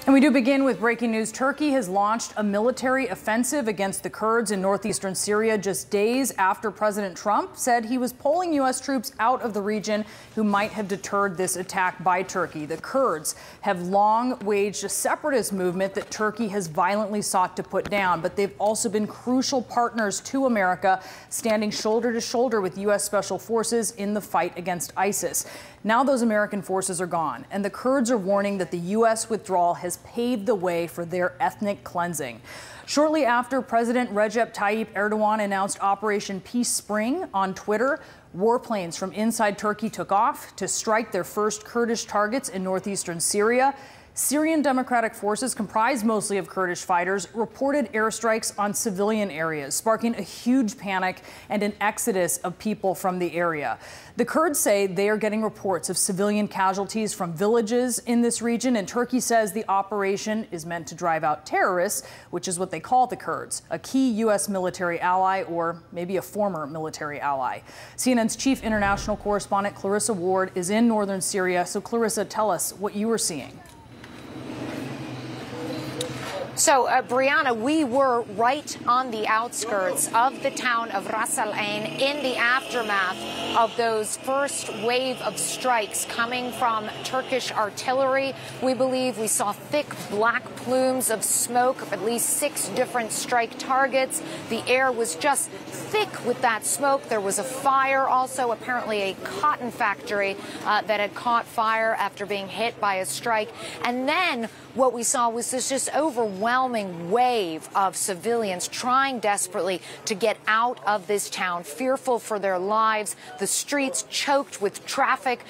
And we do begin with breaking news. Turkey has launched a military offensive against the Kurds in northeastern Syria just days after President Trump said he was pulling U.S. troops out of the region who might have deterred this attack by Turkey. The Kurds have long waged a separatist movement that Turkey has violently sought to put down, but they've also been crucial partners to America, standing shoulder to shoulder with U.S. Special Forces in the fight against ISIS. Now those American forces are gone, and the Kurds are warning that the U.S. withdrawal has paved the way for their ethnic cleansing. Shortly after President Recep Tayyip Erdogan announced Operation Peace Spring on Twitter, warplanes from inside Turkey took off to strike their first Kurdish targets in northeastern Syria. Syrian Democratic Forces, comprised mostly of Kurdish fighters, reported airstrikes on civilian areas, sparking a huge panic and an exodus of people from the area. The Kurds say they are getting reports of civilian casualties from villages in this region, and Turkey says the operation is meant to drive out terrorists, which is what they call the Kurds, a key U.S. military ally, or maybe a former military ally. CNN's chief international correspondent Clarissa Ward is in northern Syria. So Clarissa, tell us what you were seeing. So, Brianna, we were right on the outskirts of the town of Ras Al Ain in the aftermath of those first wave of strikes coming from Turkish artillery. We believe we saw thick black plumes of smoke of at least 6 different strike targets. The air was just thick with that smoke. There was a fire also, apparently a cotton factory that had caught fire after being hit by a strike. And then what we saw was this just overwhelming wave of civilians trying desperately to get out of this town, fearful for their lives. The streets choked with traffic,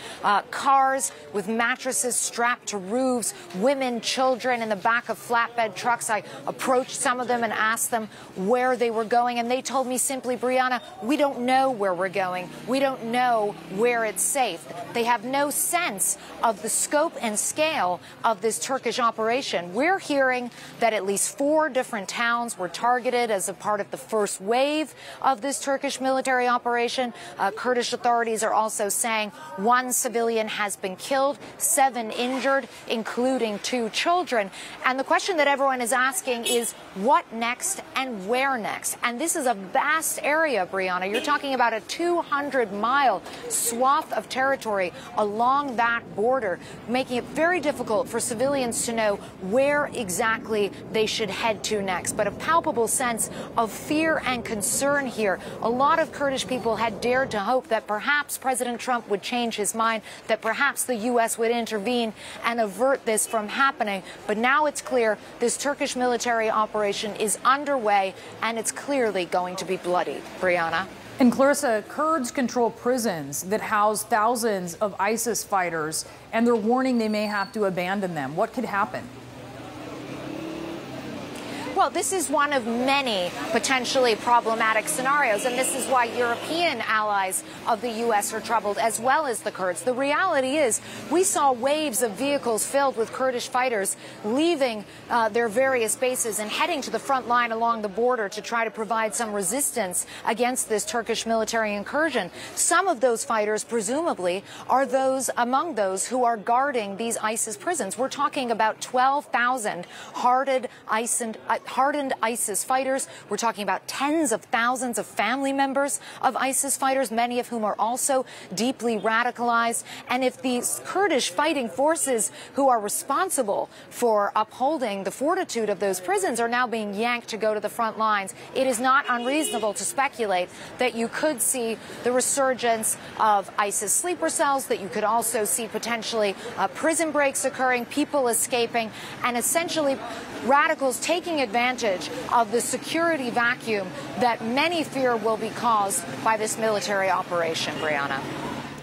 cars with mattresses strapped to roofs, women, children in the back of flatbed trucks. I approached some of them and asked them where they were going, and they told me simply, Brianna, we don't know where we're going. We don't know where it's safe. They have no sense of the scope and scale of this Turkish operation. We're hearing that at least 4 different towns were targeted as a part of the first wave of this Turkish military operation. Kurdish authorities are also saying 1 civilian has been killed, 7 injured, including 2 children. And the question that everyone is asking is what next and where next? And this is a vast area, Brianna. You're talking about a 200-mile swath of territory along that border, making it very difficult for civilians to know where exactly they should head to next. But a palpable sense of fear and concern here. A lot of Kurdish people had dared to hope that perhaps President Trump would change his mind, that perhaps the U.S. would intervene and avert this from happening. But now it's clear this Turkish military operation is underway, and it's clearly going to be bloody. Brianna? And Clarissa, Kurds control prisons that house thousands of ISIS fighters, and they're warning they may have to abandon them. What could happen? Well, this is one of many potentially problematic scenarios, and this is why European allies of the U.S. are troubled, as well as the Kurds. The reality is we saw waves of vehicles filled with Kurdish fighters leaving their various bases and heading to the front line along the border to try to provide some resistance against this Turkish military incursion. Some of those fighters, presumably, are those among those who are guarding these ISIS prisons. We're talking about 12,000 hardened ISIS fighters. We're talking about tens of thousands of family members of ISIS fighters, many of whom are also deeply radicalized. And if these Kurdish fighting forces who are responsible for upholding the fortitude of those prisons are now being yanked to go to the front lines, it is not unreasonable to speculate that you could see the resurgence of ISIS sleeper cells, that you could also see potentially prison breaks occurring, people escaping, and essentially radicals taking advantage of the security vacuum that many fear will be caused by this military operation. Brianna?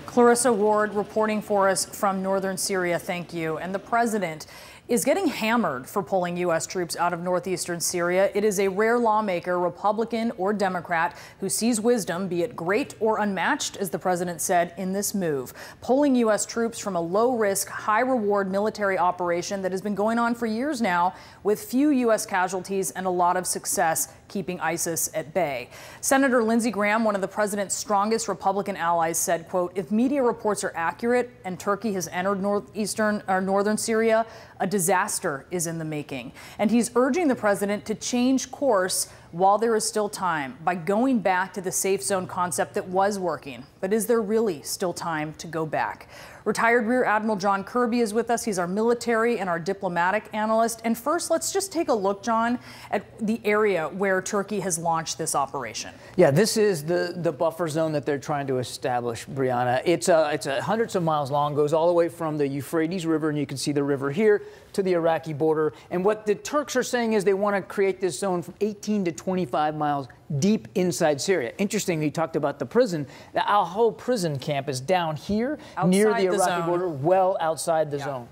Clarissa Ward reporting for us from northern Syria. Thank you. And the president is getting hammered for pulling U.S. troops out of northeastern Syria. It is a rare lawmaker, Republican or Democrat, who sees wisdom, be it great or unmatched, as the president said, in this move. Pulling U.S. troops from a low-risk, high-reward military operation that has been going on for years now, with few U.S. casualties and a lot of success keeping ISIS at bay. Senator Lindsey Graham, one of the president's strongest Republican allies, said, quote, if media reports are accurate and Turkey has entered northern Syria, a disaster is in the making. And he's urging the president to change course while there is still time by going back to the safe zone concept that was working. But is there really still time to go back? Retired Rear Admiral John Kirby is with us. He's our military and our diplomatic analyst. And first, let's just take a look, John, at the area where Turkey has launched this operation. Yeah, this is the buffer zone that they're trying to establish, Brianna. It's hundreds of miles long, goes all the way from the Euphrates River, and you can see the river here, to the Iraqi border. And what the Turks are saying is they want to create this zone from 18 to 25 miles deep inside Syria. Interesting, you talked about the prison. The Al-Hol prison camp is down here near the Iraqi border, well outside the zone.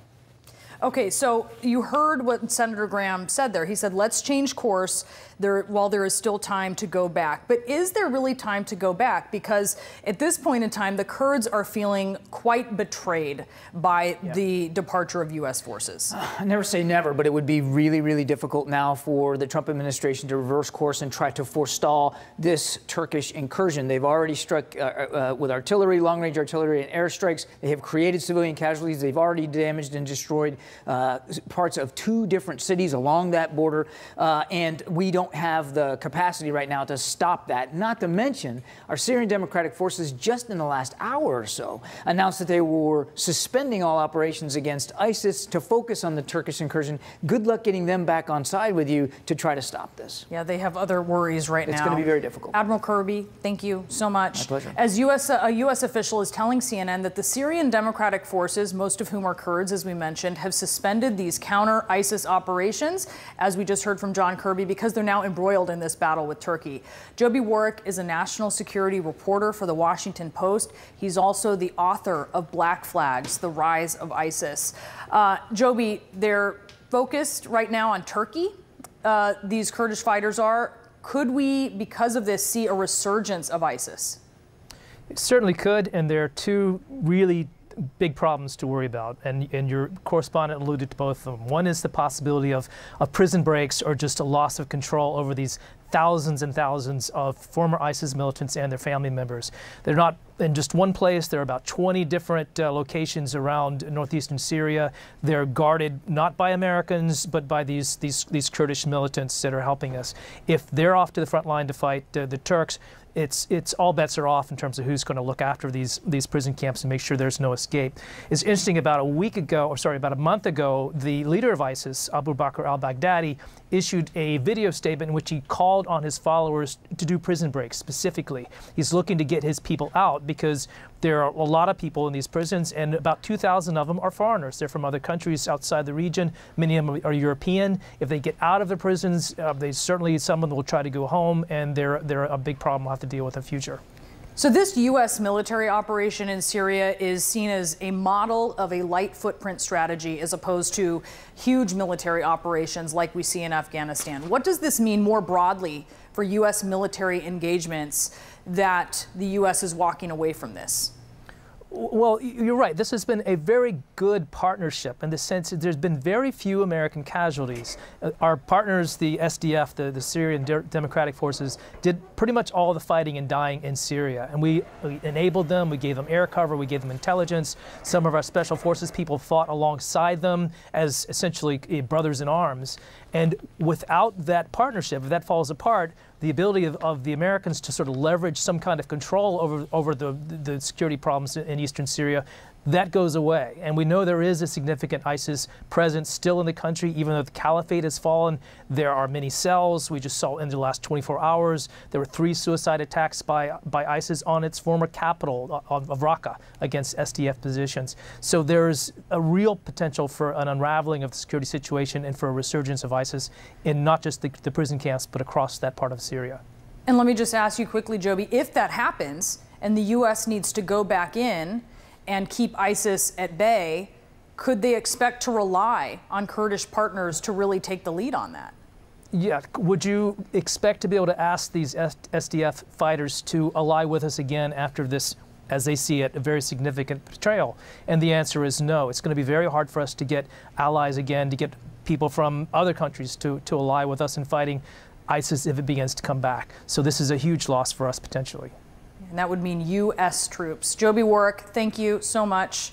Okay, so you heard what Senator Graham said there. He said, let's change course while there is still time to go back. But is there really time to go back? Because at this point in time, the Kurds are feeling quite betrayed by the departure of U.S. forces. I never say never, but it would be really, really difficult now for the Trump administration to reverse course and try to forestall this Turkish incursion. They've already struck with artillery, long-range artillery, and airstrikes. They have created civilian casualties. They've already damaged and destroyed parts of 2 different cities along that border, and we don't have the capacity right now to stop that. Not to mention, our Syrian Democratic Forces just in the last hour or so announced that they were suspending all operations against ISIS to focus on the Turkish incursion. Good luck getting them back on side with you to try to stop this. Yeah, they have other worries right now. It's going to be very difficult. Admiral Kirby, thank you so much. My pleasure. As a U.S. official is telling CNN that the Syrian Democratic Forces, most of whom are Kurds, as we mentioned, have suspended these counter-ISIS operations, as we just heard from John Kirby, because they're now embroiled in this battle with Turkey. Joby Warwick is a national security reporter for The Washington Post. He's also the author of Black Flags, The Rise of ISIS. Joby, they're focused right now on Turkey. These Kurdish fighters are. Could we, because of this, see a resurgence of ISIS? It certainly could, and there are 2 really big problems to worry about, and your correspondent alluded to both of them. One is the possibility of prison breaks or just a loss of control over these thousands and thousands of former ISIS militants and their family members. They're not in just one place. There are about 20 different locations around northeastern Syria. They're guarded not by Americans, but by these Kurdish militants that are helping us. If they're off to the front line to fight the Turks, it's all bets are off in terms of who's going to look after these prison camps and make sure there's no escape. It's interesting, about a month ago, the leader of ISIS, Abu Bakr al-Baghdadi, issued a video statement in which he called on his followers to do prison breaks specifically. He's looking to get his people out because there are a lot of people in these prisons, and about 2,000 of them are foreigners. They're from other countries outside the region. Many of them are European. If they get out of the prisons, some of them will try to go home, and they're a big problem we'll have to deal with in the future. So this U.S. military operation in Syria is seen as a model of a light footprint strategy as opposed to huge military operations like we see in Afghanistan. What does this mean more broadly for U.S. military engagements that the U.S. is walking away from this? Well, you're right. This has been a very good partnership in the sense that there's been very few American casualties. Our partners, the SDF, the Syrian Democratic Forces, did pretty much all the fighting and dying in Syria. And we enabled them. We gave them air cover. We gave them intelligence. Some of our special forces people fought alongside them as essentially brothers in arms. And without that partnership, if that falls apart, the ability of the Americans to sort of leverage some kind of control over the security problems in eastern Syria, that goes away. And we know there is a significant ISIS presence still in the country, even though the caliphate has fallen. There are many cells. We just saw in the last 24 hours, there were 3 suicide attacks by ISIS on its former capital of Raqqa against SDF positions. So there's a real potential for an unraveling of the security situation and for a resurgence of ISIS in not just the prison camps, but across that part of Syria. And let me just ask you quickly, Joby, if that happens and the U.S. needs to go back in and keep ISIS at bay, could they expect to rely on Kurdish partners to really take the lead on that? Yeah. Would you expect to be able to ask these SDF fighters to ally with us again after this, as they see it, a very significant betrayal? And the answer is no. It's going to be very hard for us to get allies again, to get people from other countries to ally with us in fighting ISIS if it begins to come back. So this is a huge loss for us potentially. And that would mean U.S. troops. Joby Warwick, thank you so much.